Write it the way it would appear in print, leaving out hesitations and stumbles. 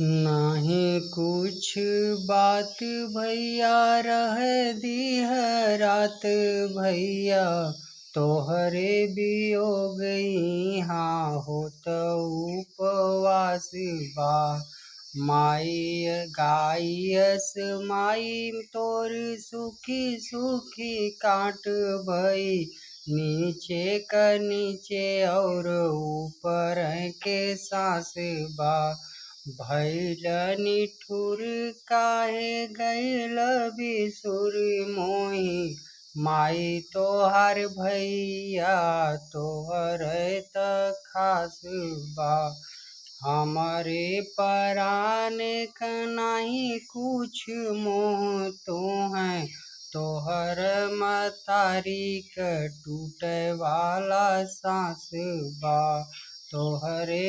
नाही कुछ बात भैया रह दी है रात भैया, तोहरे वियोग यहाँ होत उपवास बा। माई गायस माई तोर सुखी सुखी काट भई, नीचे क नीचे और ऊपर के सांस बा। भैल निठुर काहे गैल बिसुर मोही, माई तोहार भैया तोहर त खास बा। हमरे परान क नाही कुछ मोह तो है, तोहर मतारी क टूटे वाला सांस बा। तोहरे